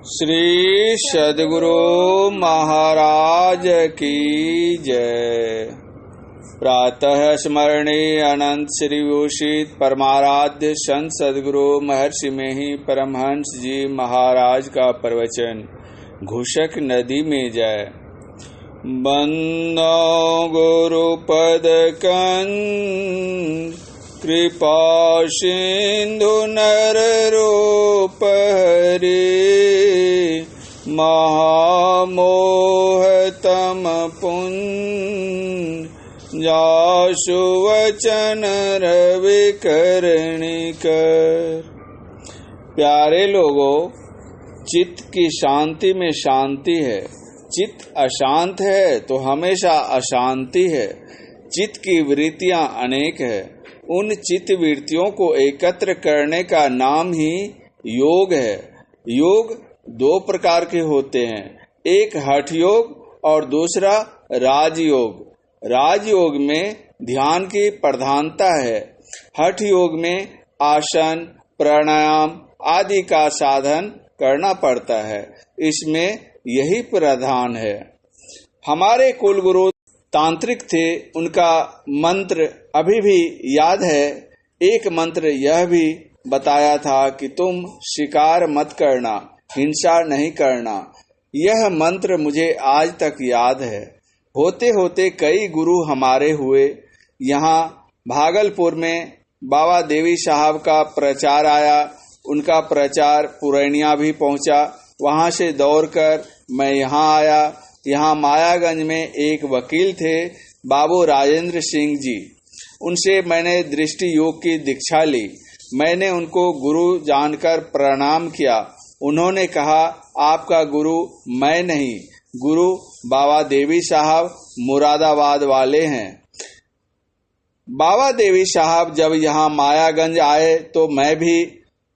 श्री सद्गुरु महाराज की जय। प्रातः स्मरणीय अनंत श्री भूषित परमाराध्य संत सद्गुरु महर्षि में ही परमहंस जी महाराज का प्रवचन घुशक नदी में जाए। बंदो गुरुपद कंद कृपा सिंधु नर रूप हरि महामोह तम पुंज जासु वचन रवि करणी कर। प्यारे लोगों, चित्त की शांति में शांति है। चित्त अशांत है तो हमेशा अशांति है। चित्त की वृत्तियां अनेक है। उन चित्त वृत्तियों को एकत्र करने का नाम ही योग है। योग दो प्रकार के होते हैं, एक हठ योग और दूसरा राजयोग। राजयोग में ध्यान की प्रधानता है। हठ योग में आसन प्राणायाम आदि का साधन करना पड़ता है। इसमें यही प्रधान है। हमारे कुल गुरु तांत्रिक थे, उनका मंत्र अभी भी याद है। एक मंत्र यह भी बताया था कि तुम शिकार मत करना, हिंसा नहीं करना। यह मंत्र मुझे आज तक याद है। होते होते कई गुरु हमारे हुए। यहाँ भागलपुर में बाबा देवी साहब का प्रचार आया। उनका प्रचार पुरैनिया भी पहुंचा। वहां से दौड़कर मैं यहाँ आया। यहाँ मायागंज में एक वकील थे, बाबू राजेंद्र सिंह जी। उनसे मैंने दृष्टि योग की दीक्षा ली। मैंने उनको गुरु जानकर प्रणाम किया। उन्होंने कहा, आपका गुरु मैं नहीं, गुरु बाबा देवी साहब मुरादाबाद वाले हैं। बाबा देवी साहब जब यहाँ मायागंज आए तो मैं भी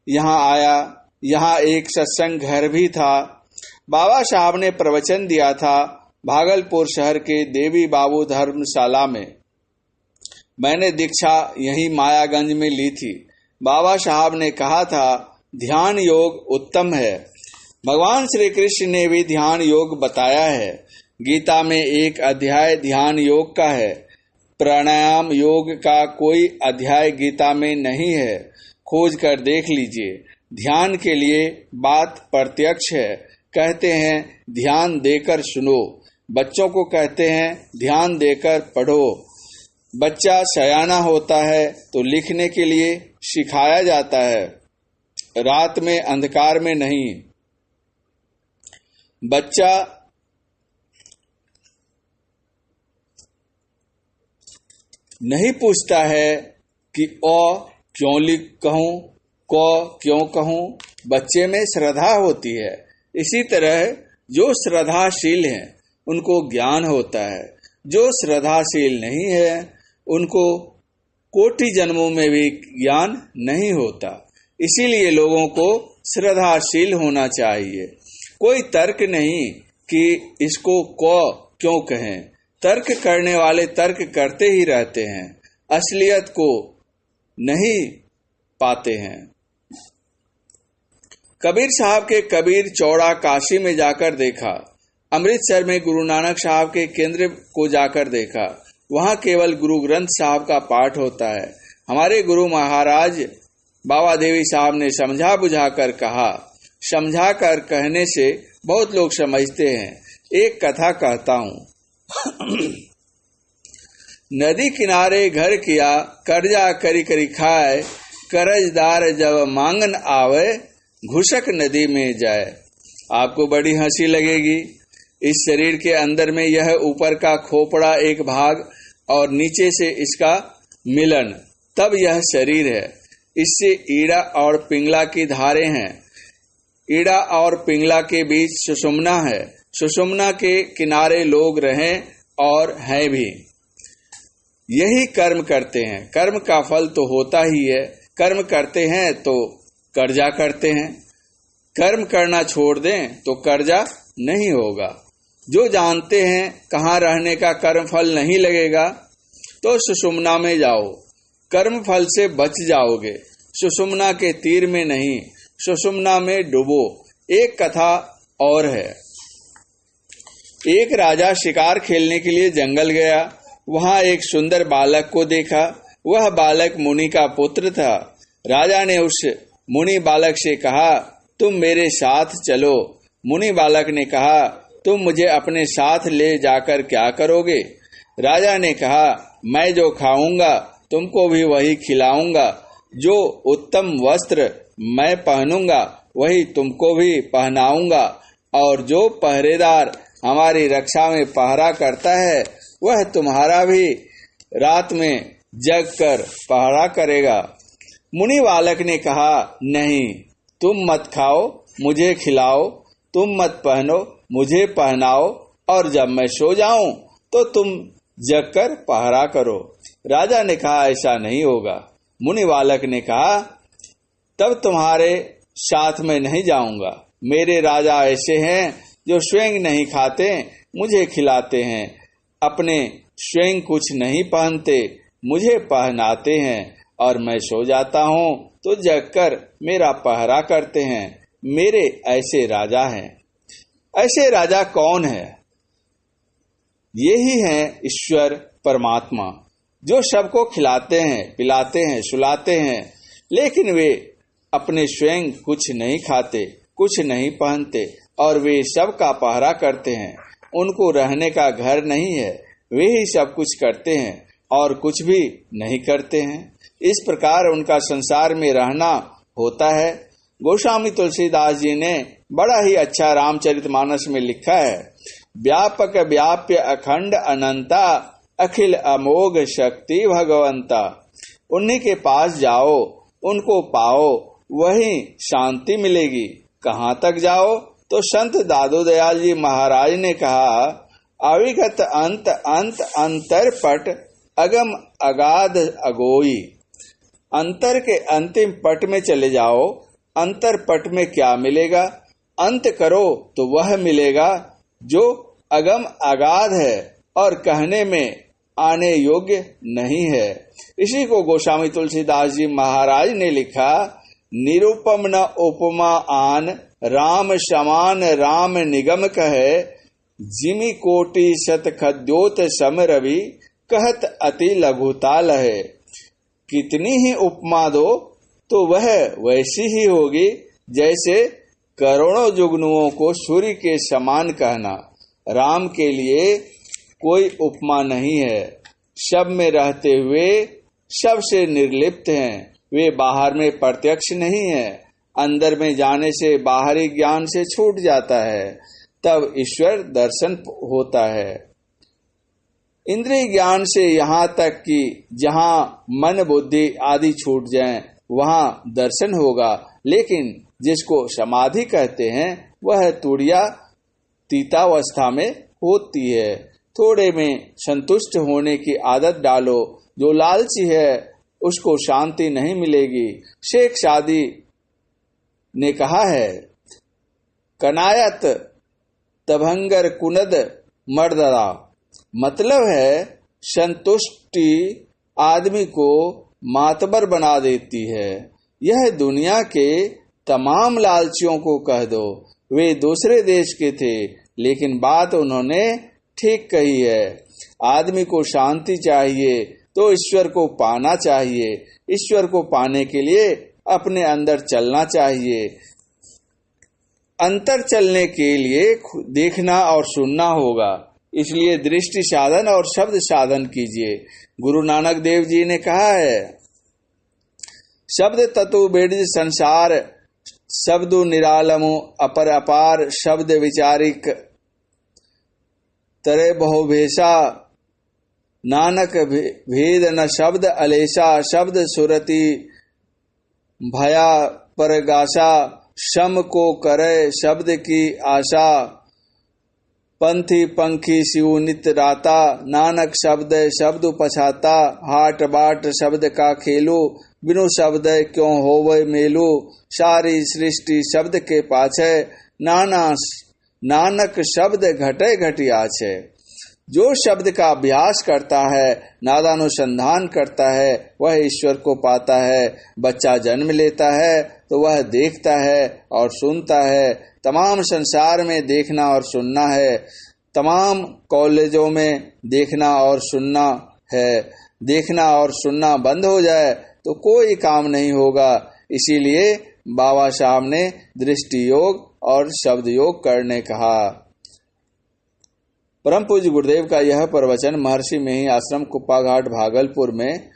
यहाँ आया। यहाँ एक सत्संग घर भी था। बाबा साहब ने प्रवचन दिया था भागलपुर शहर के देवी बाबू धर्मशाला में। मैंने दीक्षा यही मायागंज में ली थी। बाबा साहब ने कहा था, ध्यान योग उत्तम है। भगवान श्री कृष्ण ने भी ध्यान योग बताया है। गीता में एक अध्याय ध्यान योग का है। प्राणायाम योग का कोई अध्याय गीता में नहीं है। खोज कर देख लीजिए। ध्यान के लिए बात प्रत्यक्ष है। कहते हैं ध्यान देकर सुनो। बच्चों को कहते हैं ध्यान देकर पढ़ो। बच्चा सयाना होता है तो लिखने के लिए सिखाया जाता है, रात में अंधकार में नहीं। बच्चा नहीं पूछता है कि क्यों कहूं, क्यों कहूं। बच्चे में श्रद्धा होती है। इसी तरह जो श्रद्धाशील हैं उनको ज्ञान होता है। जो श्रद्धाशील नहीं है उनको कोटि जन्मों में भी ज्ञान नहीं होता। इसीलिए लोगों को श्रद्धाशील होना चाहिए। कोई तर्क नहीं कि इसको क्यों कहें। तर्क करने वाले तर्क करते ही रहते हैं, असलियत को नहीं पाते हैं। कबीर साहब के कबीर चौड़ा काशी में जाकर देखा। अमृतसर में गुरु नानक साहब के केंद्र को जाकर देखा। वहां केवल गुरु ग्रंथ साहब का पाठ होता है। हमारे गुरु महाराज बाबा देवी साहब ने समझा बुझा कर कहा। समझा कर कहने से बहुत लोग समझते हैं। एक कथा कहता हूँ। नदी किनारे घर किया, कर्जा करी करी खाए, कर्जदार जब मांगन आवे, घुशक नदी में जाए। आपको बड़ी हंसी लगेगी। इस शरीर के अंदर में यह ऊपर का खोपड़ा एक भाग और नीचे से इसका मिलन, तब यह शरीर है। इससे ईड़ा और पिंगला की धारें हैं। ईड़ा और पिंगला के बीच सुषुम्ना है। सुषुम्ना के किनारे लोग रहें और हैं भी। यही कर्म करते हैं। कर्म का फल तो होता ही है। कर्म करते हैं तो कर्जा करते हैं। कर्म करना छोड़ दें तो कर्जा नहीं होगा। जो जानते हैं कहाँ रहने का कर्म फल नहीं लगेगा तो सुषुम्ना में जाओ, कर्म फल से बच जाओगे। सुषुम्ना के तीर में नहीं, सुषुम्ना में डूबो। एक कथा और है। एक राजा शिकार खेलने के लिए जंगल गया। वहां एक सुंदर बालक को देखा। वह बालक मुनि का पुत्र था। राजा ने उस मुनि बालक से कहा, तुम मेरे साथ चलो। मुनि बालक ने कहा, तुम मुझे अपने साथ ले जाकर क्या करोगे? राजा ने कहा, मैं जो खाऊंगा तुमको भी वही खिलाऊंगा, जो उत्तम वस्त्र मैं पहनूंगा वही तुमको भी पहनाऊंगा, और जो पहरेदार हमारी रक्षा में पहरा करता है वह तुम्हारा भी रात में जग कर पहरा करेगा। मुनि बालक ने कहा, नहीं, तुम मत खाओ, मुझे खिलाओ, तुम मत पहनो, मुझे पहनाओ, और जब मैं सो जाऊं तो तुम जग कर पहरा करो। राजा ने कहा, ऐसा नहीं होगा। मुनि बालक ने कहा, तब तुम्हारे साथ में नहीं जाऊंगा। मेरे राजा ऐसे हैं जो स्वयं नहीं खाते, मुझे खिलाते हैं, अपने स्वयं कुछ नहीं पहनते, मुझे पहनाते हैं, और मैं सो जाता हूँ तो जगकर मेरा पहरा करते हैं। मेरे ऐसे राजा हैं। ऐसे राजा कौन है? ये ही हैं ईश्वर परमात्मा, जो सबको खिलाते हैं, पिलाते हैं, सुलाते हैं, लेकिन वे अपने स्वयं कुछ नहीं खाते, कुछ नहीं पहनते, और वे सब का पहरा करते हैं। उनको रहने का घर नहीं है, वे ही सब कुछ करते हैं और कुछ भी नहीं करते हैं। इस प्रकार उनका संसार में रहना होता है। गोस्वामी तुलसीदास जी ने बड़ा ही अच्छा रामचरितमानस में लिखा है, व्यापक व्याप्य अखंड अनंता, अखिल अमोघ शक्ति भगवंता। उन्हीं के पास जाओ, उनको पाओ, वहीं शांति मिलेगी। कहाँ तक जाओ? तो संत दादू दयाल जी महाराज ने कहा, अविगत अंत अंत अंतर पट, अगम अगाध अगोई। अंतर के अंतिम पट में चले जाओ। अंतर पट में क्या मिलेगा? अंत करो तो वह मिलेगा जो अगम अगाध है और कहने में आने योग्य नहीं है। इसी को गोस्वामी तुलसीदास जी महाराज ने लिखा, निरुपम न उपमा आन, राम समान राम निगम कहे, जिमि कोटि शत खद्योत सम रवि, कहत अति लघुता लहे। कितनी ही उपमा दो तो वह वैसी ही होगी जैसे करोड़ों जुगनुओं को सूर्य के समान कहना। राम के लिए कोई उपमा नहीं है। सब में रहते हुए सबसे निर्लिप्त हैं। वे बाहर में प्रत्यक्ष नहीं है। अंदर में जाने से बाहरी ज्ञान से छूट जाता है, तब ईश्वर दर्शन होता है। इंद्रिय ज्ञान से यहाँ तक कि जहाँ मन बुद्धि आदि छूट जाएं, वहाँ दर्शन होगा। लेकिन जिसको समाधि कहते हैं वह तुड़िया तीतावस्था में होती है। थोड़े में संतुष्ट होने की आदत डालो। जो लालची है उसको शांति नहीं मिलेगी। शेख सादी ने कहा है, कनायत तभंगर कुनद मर्दरा। मतलब है संतुष्टि आदमी को मातबर बना देती है। यह दुनिया के तमाम लालचियों को कह दो। वे दूसरे देश के थे, लेकिन बात उन्होंने ठीक कही है। आदमी को शांति चाहिए तो ईश्वर को पाना चाहिए। ईश्वर को पाने के लिए अपने अंदर चलना चाहिए। अंतर चलने के लिए देखना और सुनना होगा। इसलिए दृष्टि साधन और शब्द साधन कीजिए। गुरु नानक देव जी ने कहा है, शब्द तत्व बेड़ संसार, शब्दु निरालमु अपर अपार, शब्द विचारिक तरे बहुभेषा, नानक भेद न शब्द अलेशा, शब्द सुरति भया परगाशा, शम को करे शब्द की आशा, पंथी पंखी शिव नित राता, नानक शब्द शब्द पछाता, हाट बाट शब्द का खेलो, बिनु शब्द क्यों होवे मेलो, सारी सृष्टि शब्द के पाछे, नानक शब्द घटे घटिया छे। जो शब्द का अभ्यास करता है, नादानुसंधान करता है, वह ईश्वर को पाता है। बच्चा जन्म लेता है तो वह देखता है और सुनता है। तमाम संसार में देखना और सुनना है। तमाम कॉलेजों में देखना और सुनना है। देखना और सुनना बंद हो जाए तो कोई काम नहीं होगा। इसीलिए बाबा साहब ने दृष्टि योग और शब्द योग करने कहा। परम पूज्य गुरुदेव का यह प्रवचन महर्षि मेही आश्रम कुप्पा घाट भागलपुर में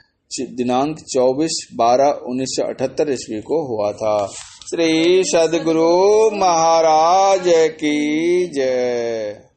दिनांक 24/12/1978 ईस्वी को हुआ था। श्री सद्गुरु महाराज की जय।